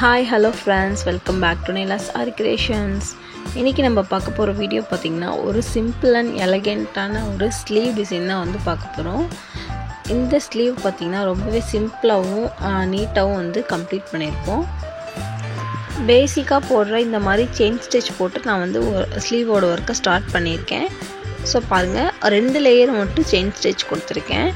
Hi hello friends, welcome back to Nailas Aari creations. இன்றைக்கி நம்ம பார்க்க போகிற வீடியோ பார்த்திங்கன்னா ஒரு சிம்பிள் அண்ட் எலகெண்ட்டான ஒரு ஸ்லீவ் டிசைன் தான் வந்து பார்க்க போகிறோம். இந்த ஸ்லீவ் பார்த்திங்கன்னா ரொம்பவே சிம்பிளாகவும் நீட்டாகவும் வந்து கம்ப்ளீட் பண்ணியிருப்போம். பேசிக்காக போடுற இந்த மாதிரி செயின் ஸ்டிச் போட்டு நான் வந்து ஸ்லீவோட ஒர்க்கை ஸ்டார்ட் பண்ணியிருக்கேன். ஸோ பாருங்கள், 2 லேயர் மட்டும் செயின் ஸ்டிச் கொடுத்துருக்கேன்.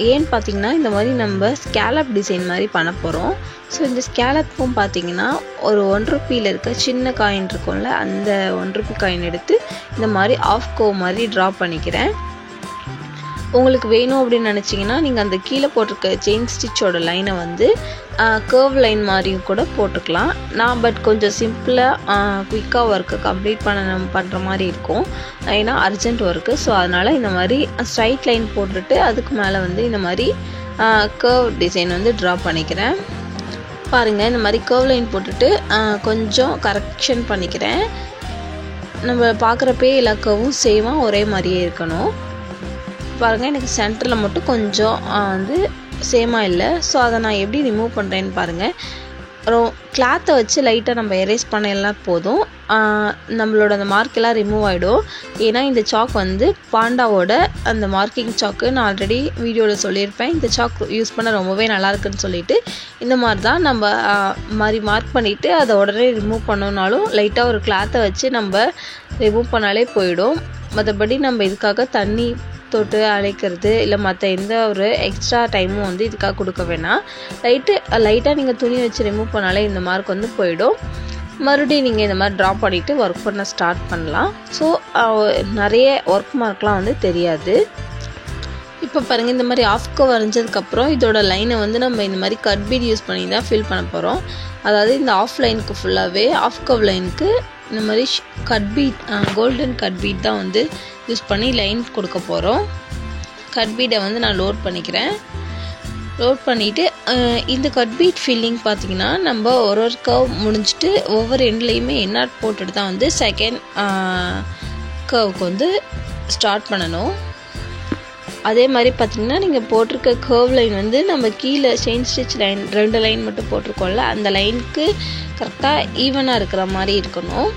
ஏன்னு பார்த்திங்கன்னா இந்த மாதிரி நம்ம ஸ்கேலப் டிசைன் மாதிரி பண்ண போகிறோம். ஸோ இந்த ஸ்கேலப்பும் பார்த்திங்கன்னா ஒரு 1 ரூபியில் இருக்க சின்ன காயின் இருக்கும்ல, அந்த 1 ரூபி காயின் எடுத்து இந்த மாதிரி ஆஃப் கர்வ் மாதிரி ட்ரா பண்ணிக்கிறேன். உங்களுக்கு வேணும் அப்படின்னு நினச்சிங்கன்னா நீங்கள் அந்த கீழே போட்டிருக்க செயின் ஸ்டிச்சோட லைனை வந்து கர்வ் லைன் மாதிரியும் கூட போட்டுக்கலாம். நான் பட் கொஞ்சம் சிம்பிளாக குயிக்காக ஒர்க்கை கம்ப்ளீட் பண்ணுற மாதிரி இருக்கும், ஏன்னா அர்ஜென்ட் ஒர்க்கு. ஸோ அதனால் இந்த மாதிரி ஸ்ட்ரைட் லைன் போட்டுட்டு அதுக்கு மேலே வந்து இந்த மாதிரி கர்வ் டிசைன் வந்து ட்ரா பண்ணிக்கிறேன். பாருங்கள், இந்த மாதிரி கர்வ் லைன் போட்டுட்டு கொஞ்சம் கரெக்ஷன் பண்ணிக்கிறேன். நம்ம பார்க்குறப்பே எல்லா கர்வும் சேமாக ஒரே மாதிரியே இருக்கணும். பாருங்கள், எனக்கு சென்டரில் மட்டும் கொஞ்சம் வந்து சேமாக இல்லை. ஸோ அதை நான் எப்படி ரிமூவ் பண்ணுறேன்னு பாருங்கள். கிளாத்தை வச்சு லைட்டாக நம்ம எரேஸ் பண்ணலாம் போதும், நம்மளோட அந்த மார்க்கெல்லாம் ரிமூவ் ஆகிடும். ஏன்னா இந்த சாக் வந்து பாண்டாவோட அந்த மார்க்கிங் சாக்கு நான் ஆல்ரெடி வீடியோவில் சொல்லியிருப்பேன். இந்த சாக் யூஸ் பண்ண ரொம்பவே நல்லாயிருக்குன்னு சொல்லிட்டு இந்த மாதிரி தான் நம்ம மாதிரி மார்க் பண்ணிவிட்டு அதை உடனே ரிமூவ் பண்ணோன்னாலும் லைட்டாக ஒரு கிளாத்தை வச்சு நம்ம ரிமூவ் பண்ணாலே போயிடும். மற்றபடி நம்ம இதுக்காக தண்ணி தொட்டு அழைக்கிறது இல்லை மற்ற எந்த ஒரு எக்ஸ்ட்ரா டைமும் வந்து இதுக்காக கொடுக்க வேணாம். லைட்டாக நீங்கள் துணி வச்சு ரிமூவ் பண்ணாலே இந்த மார்க் வந்து போயிடும். மறுபடியும் நீங்கள் இந்த மாதிரி ட்ரா பண்ணிவிட்டு ஒர்க் பண்ண ஸ்டார்ட் பண்ணலாம். ஸோ நிறைய ஒர்க் மார்க்லாம் வந்து தெரியாது. இப்போ பாருங்கள், இந்த மாதிரி ஆஃப் கர்வ் வரைஞ்சதுக்கப்புறம் இதோட லைனை வந்து நம்ம இந்த மாதிரி கட் பீட் யூஸ் பண்ணி தான் ஃபில் பண்ண போகிறோம். அதாவது இந்த ஆஃப் லைனுக்கு ஃபுல்லாகவே ஆஃப் கர்வ் லைனுக்கு இந்த மாதிரி cut beat, golden cut beat தான் வந்து யூஸ் பண்ணி லைன் கொடுக்க போகிறோம். கட் பீடை வந்து நான் லோட் பண்ணிக்கிறேன். லோட் பண்ணிவிட்டு இந்த கட் பீட் ஃபில்லிங் பார்த்திங்கன்னா நம்ம ஒரு கர்வ் முடிஞ்சிட்டு ஒவ்வொரு எண்ட்லேயுமே எண்ணாட் போட்டுட்டு தான் வந்து செகண்ட் கர்வுக்கு வந்து ஸ்டார்ட் பண்ணணும். அதே மாதிரி பார்த்திங்கன்னா நீங்கள் போட்டிருக்க கர்வ் லைன் வந்து நம்ம கீழே செயின் ஸ்டிச் லைன் 2 லைன் மட்டும் போட்டிருக்கோம்ல, அந்த லைனுக்கு கரெக்டாக ஈவனாக இருக்கிற மாதிரி இருக்கணும்.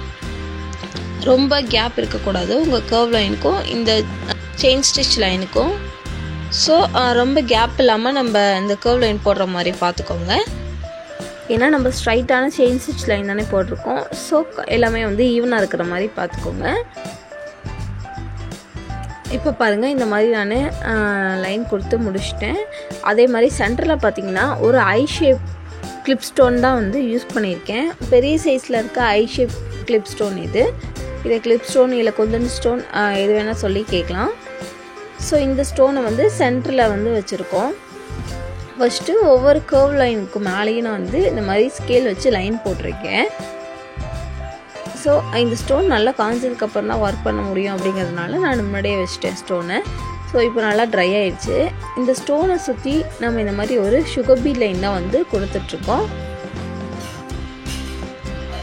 ரொம்ப கேப் இருக்கக்கூடாது உங்கள் கர்வ் லைனுக்கும் இந்த செயின் ஸ்டிச் லைனுக்கும். ஸோ ரொம்ப கேப் இல்லாமல் நம்ம இந்த கர்வ் லைன் போடுற மாதிரி பார்த்துக்கோங்க. ஏன்னா நம்ம ஸ்ட்ரைட்டான செயின் ஸ்டிச் லைன் தானே போட்டிருக்கோம். ஸோ எல்லாமே வந்து ஈவனாக இருக்கிற மாதிரி பார்த்துக்கோங்க. இப்போ பாருங்கள், இந்த மாதிரி நான் லைன் கொடுத்து முடிச்சிட்டேன். அதே மாதிரி சென்டரில் பார்த்திங்கன்னா ஒரு ஐ ஷேப் கிளிப் ஸ்டோன் தான் வந்து யூஸ் பண்ணியிருக்கேன். பெரிய சைஸில் இருக்க ஐ ஷேப் கிளிப் ஸ்டோன் இதை கிளிப் ஸ்டோன் இல்லை குந்தன் ஸ்டோன் எது வேணால் சொல்லி கேட்கலாம். ஸோ இந்த ஸ்டோனை வந்து சென்டரில் வந்து வச்சுருக்கோம். ஃபஸ்ட்டு ஒவ்வொரு கர்வ் லைனுக்கு மேலேயும் நான் வந்து இந்த மாதிரி ஸ்கேல் வச்சு லைன் போட்டிருக்கேன். ஸோ இந்த ஸ்டோன் நல்லா காய்ஞ்சதுக்கப்புறம் தான் ஒர்க் பண்ண முடியும் அப்படிங்கிறதுனால நான் முன்னாடியே வச்சுட்டேன் ஸ்டோனை. ஸோ இப்போ நல்லா ட்ரை ஆகிடுச்சு. இந்த ஸ்டோனை சுற்றி நம்ம இந்த மாதிரி ஒரு சுகர் பீட் லைன் தான் வந்து கொடுத்துட்ருக்கோம்.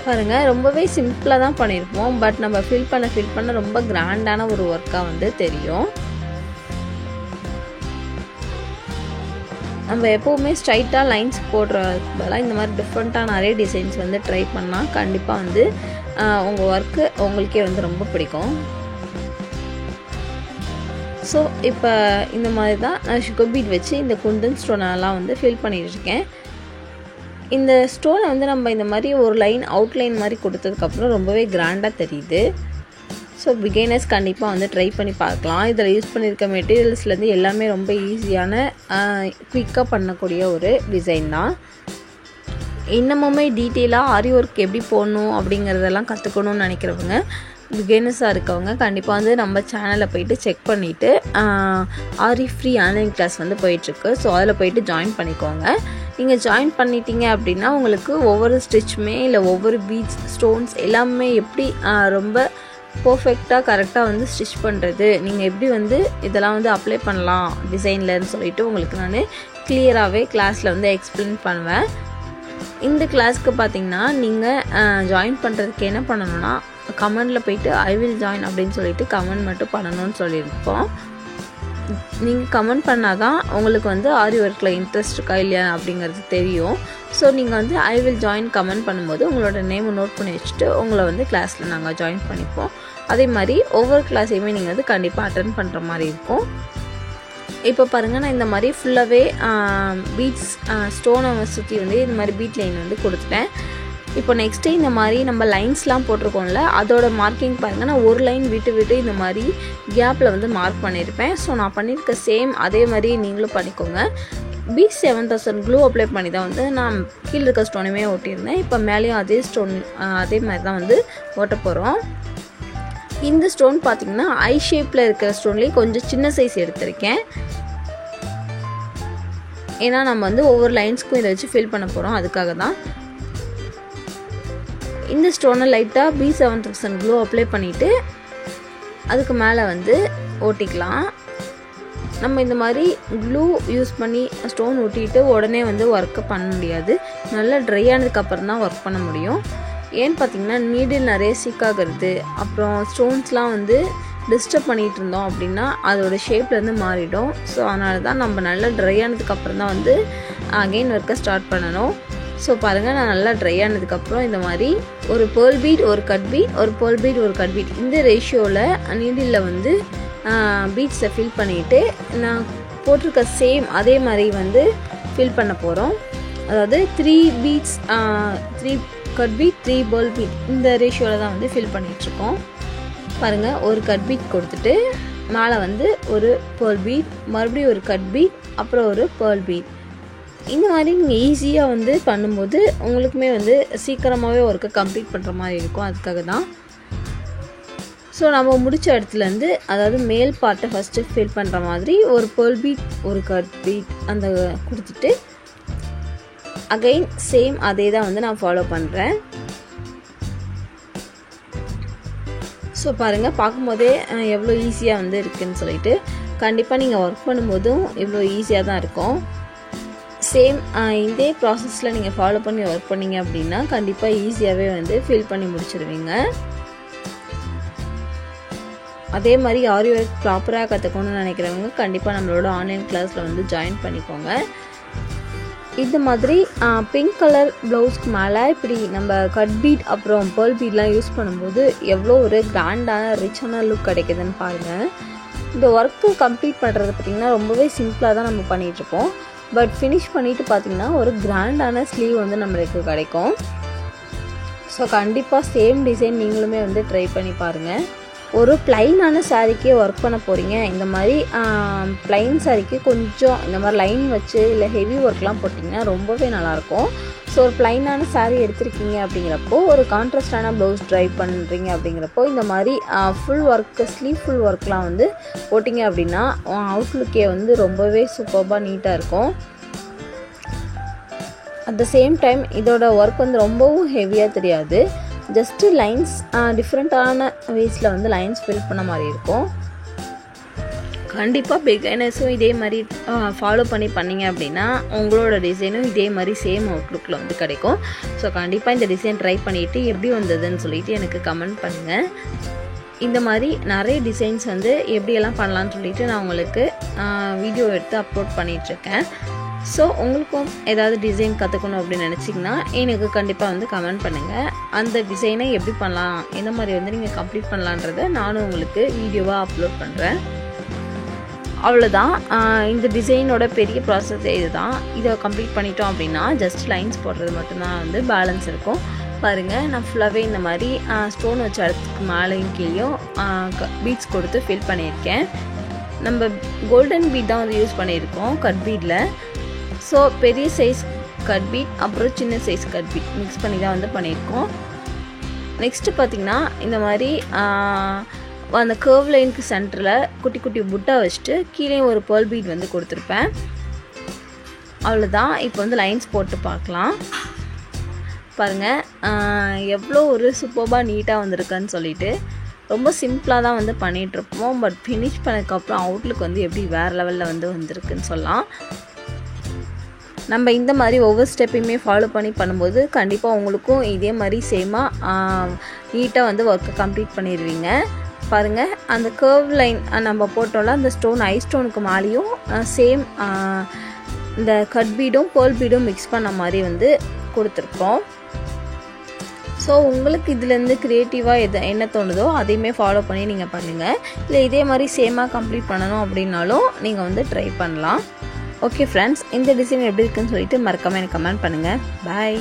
பாருங்கள், ரொம்பவே சிம்பிளாக தான் பண்ணியிருப்போம். பட் நம்ம ஃபில் பண்ண ரொம்ப கிராண்டான ஒரு ஒர்க்காக வந்து தெரியும். நம்ம எப்போவுமே ஸ்ட்ரைட்டாக லைன்ஸ் போடுறதுக்கு பதிலாக இந்த மாதிரி டிஃப்ரெண்ட்டாக நிறைய டிசைன்ஸ் வந்து ட்ரை பண்ணால் கண்டிப்பாக வந்து உங்கள் ஒர்க்கு உங்களுக்கே வந்து ரொம்ப பிடிக்கும். ஸோ இப்போ இந்த மாதிரி தான் நான் சுகர் பீட் வச்சு இந்த குந்தன் ஸ்டோனெல்லாம் வந்து ஃபில் பண்ணிட்டுருக்கேன். இந்த ஸ்டோனை வந்து நம்ம இந்த மாதிரி ஒரு லைன் அவுட்லைன் மாதிரி கொடுத்ததுக்கப்புறம் ரொம்பவே கிராண்டாக தெரியுது. ஸோ பிகினர்ஸ் கண்டிப்பாக வந்து ட்ரை பண்ணி பார்க்கலாம். இதில் யூஸ் பண்ணியிருக்க மெட்டீரியல்ஸ்லேருந்து எல்லாமே ரொம்ப ஈஸியான குயிக்காக பண்ணக்கூடிய ஒரு டிசைன் தான். இன்னமுமே டீட்டெயிலாக ஆரி ஒர்க் எப்படி போடணும் அப்படிங்கிறதெல்லாம் கற்றுக்கணும்னு நினைக்கிறவங்க, பிகினர்ஸாக இருக்கவங்க கண்டிப்பாக வந்து நம்ம சேனலில் போயிட்டு செக் பண்ணிவிட்டு ஆரி ஃப்ரீ ஆன்லைன் கிளாஸ் வந்து போயிட்டுருக்கு. ஸோ அதில் போயிட்டு ஜாயின் பண்ணிக்கோங்க. நீங்கள் ஜாயின் பண்ணிட்டீங்க அப்படின்னா உங்களுக்கு ஒவ்வொரு ஸ்டிச்சுமே இல்லை ஒவ்வொரு பீட்ஸ் ஸ்டோன்ஸ் எல்லாமே எப்படி ரொம்ப பர்ஃபெக்டாக கரெக்டாக வந்து ஸ்டிச் பண்ணுறது, நீங்கள் எப்படி வந்து இதெல்லாம் வந்து அப்ளை பண்ணலாம் டிசைன்லன்னு சொல்லிவிட்டு உங்களுக்கு நான் கிளியராகவே கிளாஸில் வந்து எக்ஸ்பிளைன் பண்ணுவேன். இந்த கிளாஸ்க்கு பார்த்திங்கன்னா நீங்கள் ஜாயின் பண்ணுறதுக்கு என்ன பண்ணணும்னா, கமெண்டில் போயிட்டு ஐ வில் ஜாயின் அப்படின்னு சொல்லிட்டு கமெண்ட் மட்டும் பண்ணணும்னு சொல்லியிருப்போம். நீங்கள் கமெண்ட் பண்ணால் தான் உங்களுக்கு வந்து ஆரி ஒர்க்கில் இன்ட்ரெஸ்ட் இருக்கா இல்லையா அப்படிங்கிறது தெரியும். ஸோ நீங்கள் வந்து ஐ வில் ஜாயின் கமெண்ட் பண்ணும்போது உங்களோட நேமை நோட் பண்ணி வச்சுட்டு உங்களை வந்து கிளாஸில் நாங்கள் ஜாயின் பண்ணிப்போம். அதே மாதிரி ஒவ்வொரு கிளாஸையுமே நீங்கள் வந்து கண்டிப்பாக அட்டென்ட் பண்ணுற மாதிரி இருக்கும். இப்போ பாருங்கள், நான் இந்த மாதிரி ஃபுல்லாகவே பீட்ஸ் ஸ்டோனை சுற்றி வந்து இந்த மாதிரி பீட் லைன் வந்து கொடுத்துட்டேன். இப்போ நெக்ஸ்ட்டு இந்த மாதிரி நம்ம லைன்ஸ்லாம் போட்டிருக்கோம்ல, அதோட மார்க்கிங் பாருங்கள். நான் ஒரு லைன் விட்டு இந்த மாதிரி கேப்பில் வந்து மார்க் பண்ணியிருப்பேன். ஸோ நான் பண்ணியிருக்க சேம் அதே மாதிரி நீங்களும் பண்ணிக்கோங்க. B7000 க்ளூ அப்ளை பண்ணி தான் வந்து நான் கீழே இருக்க ஸ்டோனுமே ஒட்டியிருந்தேன். இப்போ மேலேயும் அதே ஸ்டோன் அதே மாதிரி தான் வந்து ஓட்ட போகிறோம். இந்த ஸ்டோன் பார்த்திங்கன்னா ஐ ஷேப்பில் இருக்கிற ஸ்டோன்லேயே கொஞ்சம் சின்ன சைஸ் எடுத்திருக்கேன். ஏன்னா நம்ம வந்து ஒவ்வொரு லைன்ஸ்க்கும் இதை வச்சு ஃபில் பண்ண போகிறோம், அதுக்காக தான். இந்த ஸ்டோனை லைட்டாக B7000 க்ளூ அப்ளை பண்ணிவிட்டு அதுக்கு மேலே வந்து ஓட்டிக்கலாம். நம்ம இந்த மாதிரி க்ளூ யூஸ் பண்ணி ஸ்டோன் ஒட்டிட்டு உடனே வந்து ஒர்க்கை பண்ண முடியாது. நல்லா ட்ரை ஆனதுக்கப்புறம் தான் ஒர்க் பண்ண முடியும். ஏன்னு பார்த்திங்கன்னா நீடில் நிறைய சிக்காகிறது, அப்புறம் ஸ்டோன்ஸ்லாம் வந்து டிஸ்டர்ப் பண்ணிகிட்டு இருந்தோம் அப்படின்னா அதோடய ஷேப்லேருந்து மாறிடும். ஸோ அதனால தான் நம்ம நல்லா ட்ரை ஆனதுக்கப்புறம் தான் வந்து அகெயின் ஒர்க்கை ஸ்டார்ட் பண்ணணும். ஸோ பாருங்கள், நான் நல்லா ட்ரை ஆனதுக்கப்புறம் இந்த மாதிரி ஒரு பேர்ல் பீட், ஒரு கட் பீட், ஒரு பேர்ல் பீட், ஒரு கட் பீட், இந்த ரேஷியோவில் நீடில் வந்து பீட்ஸை ஃபில் பண்ணிவிட்டு நான் போட்டிருக்க சேம் அதே மாதிரி வந்து ஃபில் பண்ண போகிறோம். அதாவது 3 beads 3 cut bead 3 pearl bead இந்த ரேஷியோவில் தான் வந்து ஃபில் பண்ணிகிட்ருக்கோம். பாருங்கள், ஒரு கட் பீட் கொடுத்துட்டு மேலே வந்து ஒரு பேர்ல் பீட், மறுபடியும் ஒரு கட் பீட், அப்புறம் ஒரு பேர்ல் பீட். இந்த மாதிரி நீங்கள் ஈஸியாக வந்து பண்ணும்போது உங்களுக்குமே வந்து சீக்கிரமாகவே ஒர்க்கை கம்ப்ளீட் பண்ணுற மாதிரி இருக்கும், அதுக்காக தான். ஸோ நம்ம முடித்த இடத்துலேருந்து, அதாவது மேல் பார்ட்டை ஃபஸ்ட்டு ஃபில் பண்ணுற மாதிரி ஒரு பேர்ல் பீட், ஒரு கட் பீட் அந்த கொடுத்துட்டு அகைன் சேம் அதே தான் வந்து நான் ஃபாலோ பண்ணுறேன். ஸோ பாருங்கள், பார்க்கும்போதே எவ்வளோ ஈஸியாக வந்து இருக்குதுன்னு சொல்லிட்டு கண்டிப்பாக நீங்கள் ஒர்க் பண்ணும்போதும் இவ்வளோ ஈஸியாக தான் இருக்கும். சேம் இதே ப்ராசஸில் நீங்கள் ஃபாலோ பண்ணி ஒர்க் பண்ணிங்க அப்படின்னா கண்டிப்பாக ஈஸியாகவே வந்து ஃபில் பண்ணி முடிச்சிடுவீங்க. அதே மாதிரி ஆரி ஒர்க் ப்ராப்பராக கற்றுக்கணும்னு நினைக்கிறவங்க கண்டிப்பாக நம்மளோட ஆன்லைன் கிளாஸில் வந்து ஜாயின் பண்ணிக்கோங்க. இந்த மாதிரி பிங்க் கலர் ப்ளவுஸ்க்கு மேலே இப்படி நம்ம கட் பீட் அப்புறம் பேர்ல் பீட்லாம் யூஸ் பண்ணும்போது எவ்வளோ ஒரு கிராண்டான ரிச்சான லுக் கிடைக்குதுன்னு பாருங்கள். இந்த ஒர்க்கு கம்ப்ளீட் பண்ணுறது பார்த்திங்கன்னா ரொம்பவே சிம்பிளாக தான் நம்ம பண்ணிகிட்ருப்போம். பட் ஃபினிஷ் பண்ணிவிட்டு பார்த்திங்கன்னா ஒரு கிராண்டான ஸ்லீவ் வந்து நம்மளுக்கு கிடைக்கும். ஸோ கண்டிப்பாக சேம் டிசைன் நீங்களுமே வந்து ட்ரை பண்ணி பாருங்கள். ஒரு ப்ளைனான சாரீக்கே ஒர்க் பண்ண போகிறீங்க, இந்த மாதிரி ப்ளைன் சாரீக்கு கொஞ்சம் இந்த மாதிரி லைன் வச்சு இல்லை ஹெவி ஒர்க்லாம் போட்டிங்கன்னா ரொம்பவே நல்லாயிருக்கும். ஸோ ஒரு ப்ளைனான சாரீ எடுத்திருக்கீங்க அப்படிங்கிறப்போ, ஒரு கான்ட்ராஸ்டான ப்ளவுஸ் ட்ரை பண்ணுறீங்க அப்படிங்கிறப்போ இந்த மாதிரி ஃபுல் ஒர்க்கு ஸ்லீவ் ஃபுல் ஒர்க்லாம் வந்து போட்டிங்க அப்படின்னா அவுட்லுக்கே வந்து ரொம்பவே சூப்பராக நீட்டாக இருக்கும். அட் த சேம் டைம் இதோட ஒர்க் வந்து ரொம்பவும் ஹெவியாக தெரியாது. ஜஸ்ட்டு லைன்ஸ் டிஃப்ரெண்ட்டான வேஸில் வந்து லைன்ஸ் ஃபில் பண்ண மாதிரி இருக்கும். கண்டிப்பாக பிகைனர்ஸும் இதே மாதிரி ஃபாலோ பண்ணிங்க அப்படின்னா உங்களோட டிசைனும் இதே மாதிரி சேம் அவுட்லுக்கில் வந்து கிடைக்கும். ஸோ கண்டிப்பாக இந்த டிசைன் ட்ரை பண்ணிவிட்டு எப்படி வந்ததுன்னு சொல்லிவிட்டு எனக்கு கமெண்ட் பண்ணுங்கள். இந்த மாதிரி நிறைய டிசைன்ஸ் வந்து எப்படியெல்லாம் பண்ணலான்னு சொல்லிவிட்டு நான் உங்களுக்கு வீடியோ எடுத்து அப்லோட் பண்ணிகிட்ருக்கேன். ஸோ உங்களுக்கும் ஏதாவது டிசைன் கற்றுக்கணும் அப்படின்னு நினச்சிங்கன்னா எனக்கு கண்டிப்பாக வந்து கமெண்ட் பண்ணுங்கள். அந்த டிசைனை எப்படி பண்ணலாம், எந்த மாதிரி வந்து நீங்கள் கம்ப்ளீட் பண்ணலான்றதை நானும் உங்களுக்கு வீடியோவாக அப்லோட் பண்ணுறேன். அவ்வளோதான், இந்த டிசைனோட பெரிய ப்ராசஸ் இது தான். இதை கம்ப்ளீட் பண்ணிட்டோம் அப்படின்னா ஜஸ்ட் லைன்ஸ் போடுறது மட்டும்தான் வந்து பேலன்ஸ் இருக்கும். பாருங்கள், நான் ஃபுல்லாகவே இந்த மாதிரி ஸ்டோன் வச்ச இடத்துக்கு மேலேயும் கீழேயும் பீட்ஸ் கொடுத்து ஃபில் பண்ணியிருக்கேன். நம்ம கோல்டன் பீட் தான் வந்து யூஸ் பண்ணியிருக்கோம் கட் பீட்டில். ஸோ பெரிய சைஸ் கட் பீட் அப்புறம் சின்ன சைஸ் கட் பீட் மிக்ஸ் பண்ணி தான் வந்து பண்ணியிருக்கோம். நெக்ஸ்ட்டு பார்த்திங்கன்னா இந்த மாதிரி அந்த கர்வ் லைனுக்கு சென்டரில் குட்டி குட்டி புட்டா வச்சுட்டு கீழே ஒரு பேர்ல் பீட் வந்து கொடுத்துருப்பேன். அவ்வளோதான். இப்போ வந்து லைன்ஸ் போட்டு பார்க்கலாம். பாருங்கள் எவ்வளோ ஒரு சூப்பராக நீட்டாக வந்திருக்குன்னு சொல்லிட்டு ரொம்ப சிம்பிளாக தான் வந்து பண்ணிகிட்ருப்போம். பட் ஃபினிஷ் பண்ணதுக்கப்புறம் அவுட்லுக் வந்து எப்படி வேறு லெவலில் வந்து வந்திருக்குன்னு சொல்லலாம். நம்ம இந்த மாதிரி ஒவ்வொரு ஸ்டெப்பையுமே ஃபாலோ பண்ணி பண்ணும்போது கண்டிப்பாக உங்களுக்கும் இதே மாதிரி சேமாக நீட்டாக வந்து ஒர்க்கை கம்ப்ளீட் பண்ணிடுவீங்க. பாருங்கள் அந்த கர்வ் லைன் நம்ம போட்டோம்ல அந்த ஸ்டோன் ஐ ஸ்டோனுக்கு மேலேயும் சேம் இந்த கட் பீடும் பேர்ல் பீடும் மிக்ஸ் பண்ண மாதிரி வந்து கொடுத்துருக்கோம். ஸோ உங்களுக்கு இதுலேருந்து க்ரியேட்டிவாக என்ன தோணுதோ அதையுமே ஃபாலோ பண்ணி நீங்கள் பண்ணுங்கள். இல்லை இதே மாதிரி சேமாக கம்ப்ளீட் பண்ணணும் அப்படின்னாலும் நீங்கள் வந்து ட்ரை பண்ணலாம். ஓகே ஃப்ரெண்ட்ஸ், இந்த டிசைன் எப்படி இருக்குன்னு சொல்லிட்டு மறக்காமல் எனக்கு கமெண்ட் பண்ணுங்கள். பாய்.